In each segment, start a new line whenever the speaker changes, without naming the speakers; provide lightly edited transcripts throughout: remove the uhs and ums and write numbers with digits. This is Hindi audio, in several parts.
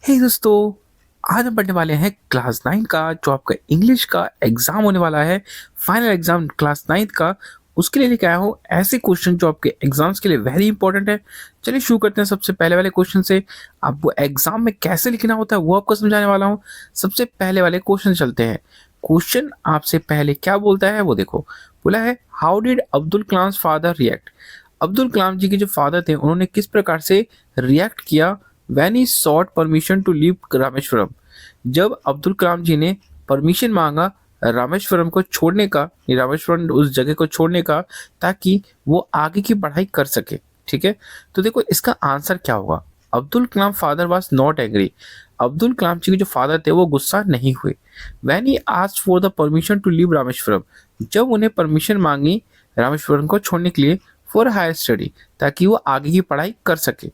हे दोस्तों, आज हम पढ़ने वाले हैं क्लास 9 का जो आपका इंग्लिश का एग्जाम होने वाला है। फाइनल एग्जाम क्लास 9 का, उसके लिए लेके आया हूँ ऐसे क्वेश्चन जो आपके एग्जाम्स के लिए वेरी इंपॉर्टेंट है। चलिए शुरू करते हैं सबसे पहले वाले क्वेश्चन से। आपको एग्जाम में कैसे लिखना होता है वो आपको समझाने वाला हूँ। सबसे पहले वाले क्वेश्चन चलते हैं। क्वेश्चन आपसे पहले क्या बोलता है वो देखो। बोला है, how did Abdul Kalam father react. Abdul Kalam ji के जो फादर थे उन्होंने किस प्रकार से रिएक्ट किया when he sought permission to leave Rameswaram. जब अब्दुल कलाम जी ने परमिशन मांगा रामेश्वरम को छोड़ने का, रामेश्वरम उस जगह को छोड़ने का, ताकि वो आगे की पढ़ाई कर सके। ठीक है, तो देखो इसका आंसर क्या होगा। Abdul Kalam father was not agree. Abdul Kalam ji के जो फादर थे वो गुस्सा नहीं हुए। When he asked for the permission to leave Rameswaram, जब उन्हें परमिशन मांगी रामेश्वरम को छोड़ने के लिए फॉर हायर स्टडी, ताकि वो आगे की पढ़ाई कर सके।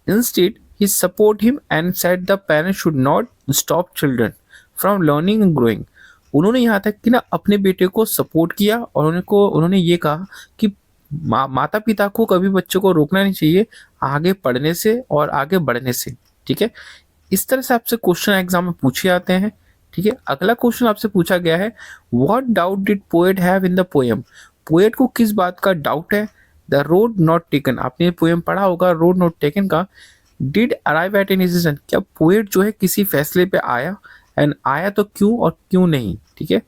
Instead, he support him and said the parents should not stop children from learning and growing. उन्होंने यहाँ तक कि ना अपने बेटे को सपोर्ट किया और उन्होंने ये कहा कि माता पिता को कभी बच्चों को रोकना नहीं चाहिए आगे पढ़ने से और आगे बढ़ने से। ठीक है, इस तरह से आपसे क्वेश्चन एग्जाम में पूछे जाते हैं। ठीक है, अगला क्वेश्चन आपसे पूछा गया है, what doubt did poet have in the poem. Poet को किस बात का डाउट है। द रोड नॉट टेकन, आपने पोएम पढ़ा होगा रोड नॉट टेकन का। Did arrive at an decision, क्या पोएट जो है किसी फैसले पे आया, एंड आया तो क्यों और क्यों नहीं। ठीक है,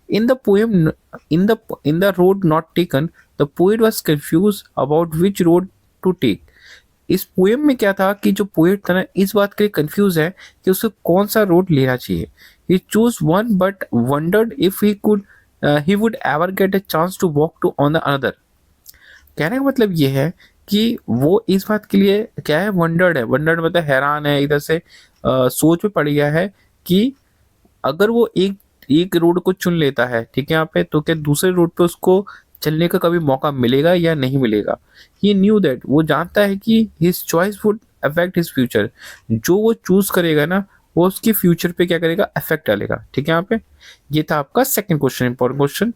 in the poem, in the road not taken, the poet was confuse about which road to take. इस पोएम में क्या था कि जो पोएट था ना इस बात के लिए कंफ्यूज है कि उसे कौन सा रोड लेना चाहिए। He choose one but wondered if he would ever get a chance to walk to on the another. कहने का मतलब ये है कि वो इस बात के लिए क्या है, वंडर्ड है। वंडर्ड मतलब हैरान है, इधर से सोच में पड़ गया है कि अगर वो एक एक रोड को चुन लेता है, ठीक है यहाँ पे, तो क्या दूसरे रोड पे उसको चलने का कभी मौका मिलेगा या नहीं मिलेगा। ही न्यू दैट, वो जानता है कि his choice would affect his future. जो वो चूज करेगा ना वो उसके फ्यूचर पे क्या करेगा, अफेक्ट डालेगा। ठीक है यहाँ पे, ये था आपका सेकंड क्वेश्चन, इंपॉर्टेंट क्वेश्चन।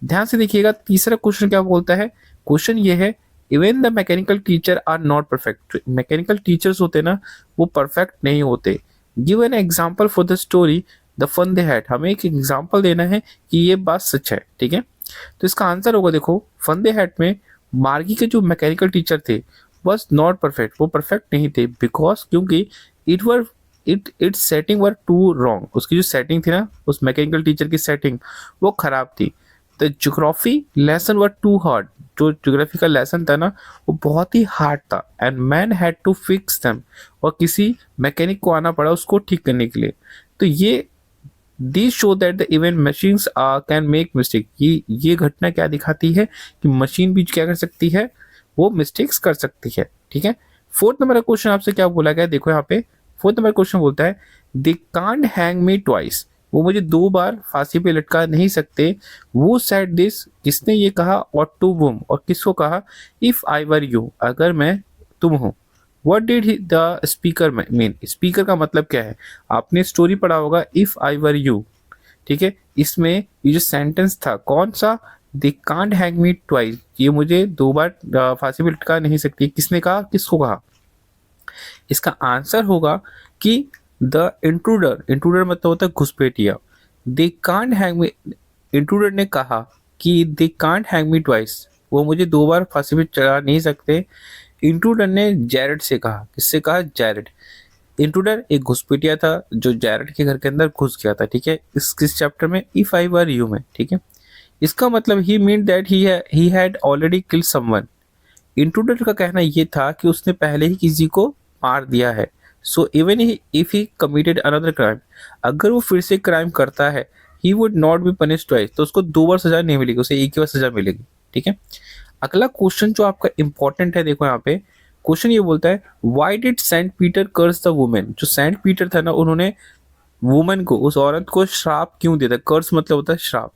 ध्यान से देखिएगा तीसरा क्वेश्चन क्या बोलता है। क्वेश्चन ये है, even the mechanical teacher are not perfect. Mechanical teachers होते ना वो परफेक्ट नहीं होते। Give an example for the story the fun they had. हमें एक एग्जाम्पल देना है कि ये बात सच है। ठीक है, तो इसका आंसर होगा देखो, फन दे हैड में मार्गी के जो मैकेनिकल टीचर थे वॉज नॉट परफेक्ट, वो परफेक्ट नहीं थे। बिकॉज क्योंकि it were it setting were too wrong. उसकी जो सेटिंग थी ना उस मैकेनिकल टीचर की सेटिंग वो खराब थी। The geography lesson were too hard, जो ज्योग्राफी का लेसन था ना वो बहुत ही हार्ड था। And man had to fix them, और किसी मैकेनिक को आना पड़ा उसको ठीक करने के लिए। तो ये this show that the even machines can make mistake. ये घटना क्या दिखाती है कि मशीन भी क्या कर सकती है, वो मिस्टेक्स कर सकती है। ठीक है, फोर्थ नंबर का क्वेश्चन आपसे क्या बोला गया, देखो यहाँ पे फोर्थ नंबर क्वेश्चन बोलता है, दे कांट हैंग मी ट्वाइस। वो मुझे दो बार फांसी पे लटका नहीं सकते। वो सेड दिस, किसने ये कहा, और टू वुम, और किसको कहा, इफ आई वर यू, अगर मैं तुम हूँ। What did the speaker mean, speaker का मतलब क्या है। आपने स्टोरी पढ़ा होगा इफ आई वर यू। ठीक है, इसमें ये जो सेंटेंस था कौन सा, दे कांट हैंग मी ट्वाइस, ये मुझे दो बार फांसी पे लटका नहीं सकती, किसने कहा, किसको कहा। इसका आंसर होगा कि द इंट्रूडर, इंट्रूडर मतलब होता है घुसपैठिया। They can't hang me, intruder ने कहा कि they can't hang me twice, वो मुझे दो बार फांसी पे चढ़ा नहीं सकते। इंट्रूडर ने जैरेड से कहा, किससे कहा, जैरेड। इंट्रूडर एक घुसपैठिया था जो जैरेड के घर के अंदर घुस गया था। ठीक है, इस किस चैप्टर में, इफ आई वर यू में। ठीक है, इसका मतलब he mean that he had already killed someone. Intruder का कहना ये था कि उसने पहले ही किसी को मार दिया है। So even if he committed another crime, अगर वो फिर से क्राइम करता है, he would not be punished twice, तो उसको दो बार सजा नहीं मिलेगी, उसे एक ही बार सजा मिलेगी। ठीक है, अगला क्वेश्चन जो आपका इंपॉर्टेंट है, देखो यहाँ पे क्वेश्चन ये बोलता है, why did saint Peter curse the women. जो सेंट पीटर था ना उन्होंने वुमन को, उस औरत को श्राप क्यों देता है। कर्स मतलब होता है श्राप।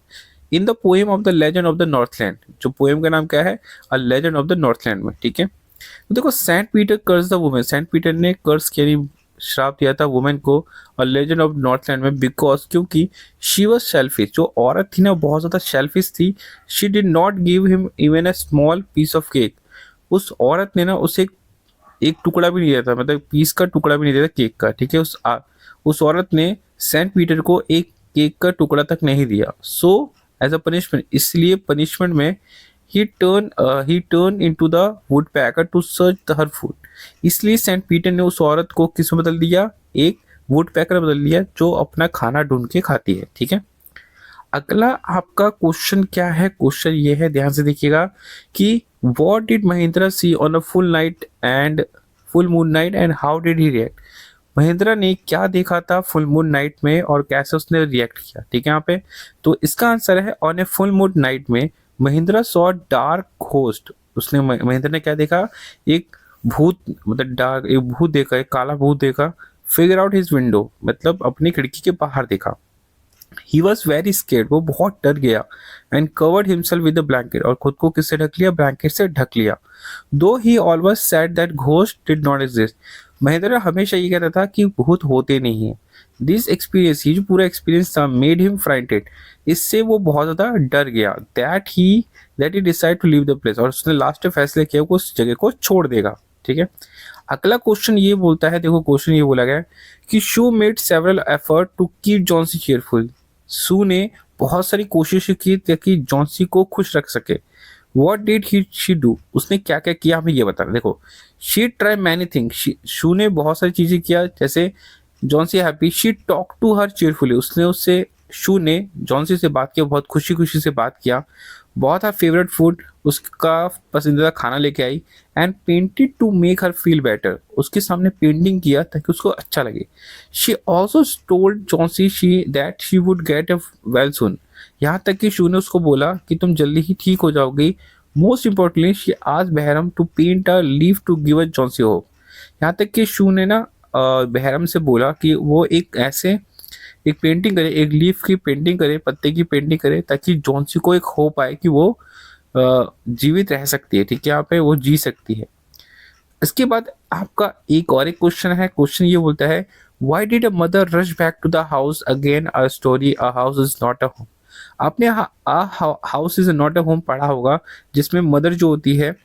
In the poem of the legend of the northland, जो पोएम का नाम क्या है, a legend of the northland में। ठीक है, तो देखो saint Peter curse the women, saint Peter ने कर्स यानी श्राप दिया था वुमेन को और लेजेंड ऑफ नॉर्थलैंड में, बिकॉज क्योंकि शी वॉज सेल्फिश, जो औरत थी ना बहुत ज़्यादा सेल्फिश थी। She did not give him even a small piece of cake, उस औरत ने ना उसे एक टुकड़ा भी नहीं दिया था, मतलब पीस का टुकड़ा भी नहीं दिया था केक का, ठीक है। उस औरत ने सेंट पीटर को एक केक का टुकड़ा तक नहीं दिया। सो एज अ पनिशमेंट, इसलिए पनिशमेंट में ही turn into the woodpecker to search her food. इसलिए सेंट पीटर ने उस औरत को किस में बदल दिया, एक वुड पैकर बदल दिया जो अपना खाना ढूंढ के खाती है, ठीक है। अगला आपका क्वेश्चन क्या है, क्वेश्चन ये है, ध्यान से देखिएगा कि what did Mahendra see on a full moon night and how did he react. Mahendra ने क्या देखा था फुल मून नाइट में और कैसे उसने रिएक्ट किया, ठीक है यहाँ पे। तो इसका आंसर है on a full moon night में महेंद्र सॉ डार्क घोस्ट। उसने महेंद्र ने क्या देखा, एक भूत, मतलब डार्क एक भूत देखा, एक काला भूत देखा। फिगर आउट हिज विंडो, मतलब अपनी खिड़की के बाहर देखा। ही वॉज वेरी स्केर्ड, वो बहुत डर गया। And covered himself with the blanket, और खुद को किससे ढक लिया, ब्लैंकेट से ढक लिया। दो ही always said that ghost did not exist. Mahendra हमेशा ये कहता था कि भूत होते नहीं है। दिस एक्सपीरियंस, ये जो पूरा एक्सपीरियंस था, मेड हिम फ्राइटेड, इससे वो बहुत ज़्यादा डर गया। That he decide to leave the place, और उसने लास्ट में फैसले किया वो उस जगह को छोड़ देगा, ठीक है। अगला क्वेश्चन ये बोलता है, देखो क्वेश्चन ये बोला गया है कि Sue made several effort to keep Johnsy cheerful. Sue ने बहुत सारी कोशिश की ताकि जॉन्सी को खुश रख सके। What did he she do, उसने क्या क्या किया हमें ये बताना। देखो, शी ट्राई मैनी थिंग, शू ने बहुत सारी चीजें किया। जैसे Johnsy happy, she talk to her cheerfully, उसने उससे शू ने जॉन्सी से बात किया, बहुत खुशी खुशी से बात किया। बहुत हर फेवरेट फूड, उसका पसंदीदा खाना लेके आई। And painted to make her feel better, उसके सामने पेंटिंग किया ताकि उसको अच्छा लगे। She also told Johnsy that she would get a well soon, यहाँ तक कि शू ने उसको बोला कि तुम जल्दी ही ठीक हो जाओगी। Most importantly she asked Behrman to paint a leaf to give a Johnsy hope. यहाँ तक कि शू ने ना बहरम से बोला कि वो एक पेंटिंग करे, एक लीफ की पेंटिंग करे, पत्ते की पेंटिंग करे, ताकि जॉन्सी को एक होप आए कि वो जीवित रह सकती है, ठीक है, यहाँ पे वो जी सकती है। इसके बाद आपका एक क्वेश्चन है, क्वेश्चन ये बोलता है why did a mother rush back to the house again, a story a house is not a home. आपने house is not a home पढ़ा होगा, जिसमें मदर जो होती है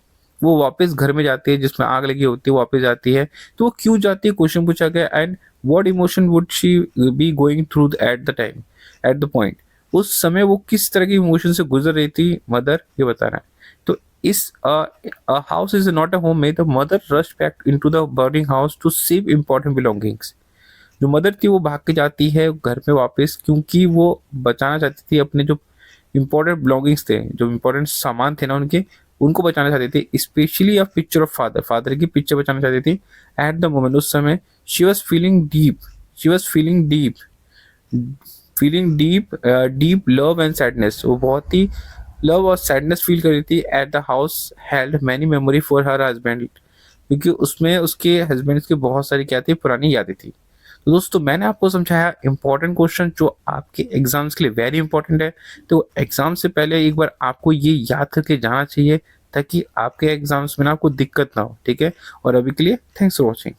वो वापस घर में जाती है, जिसमें आग लगी होती है, वो वापस जाती है। तो वो क्यों जाती है, क्वेश्चन पूछा गया। And what emotion would she be going through at the time, at the point, उस समय वो किस तरह की इमोशन से गुजर रही थी मदर, ये बताना है। तो इस house is not a home में the mother rush back into the burning house to save important belongings. जो मदर थी वो भाग के जाती है घर में वापस, क्योंकि वो बचाना चाहती थी अपने जो इंपॉर्टेंट बिलोंगिंग्स थे, जो इंपॉर्टेंट सामान थे ना उनके, उनको बचाना चाहती थी। Specially a picture of father, father की पिक्चर बचाना चाहती थी। एट द मोमेंट, उस समय she was feeling deep, she was feeling deep love and sadness. वो बहुत ही लव और सैडनेस फील कर रही थी। At the house held many memory for her husband, क्योंकि उसमें उसके हस्बैंड की बहुत सारी क्या थी, पुरानी यादें थी। तो दोस्तों मैंने आपको समझाया इंपॉर्टेंट क्वेश्चन जो आपके एग्जाम्स के लिए वेरी इंपॉर्टेंट है। तो एग्जाम से पहले एक बार आपको ये याद करके जाना चाहिए, ताकि आपके एग्जाम्स में ना आपको दिक्कत ना हो, ठीक है। और अभी के लिए थैंक्स फॉर वॉचिंग।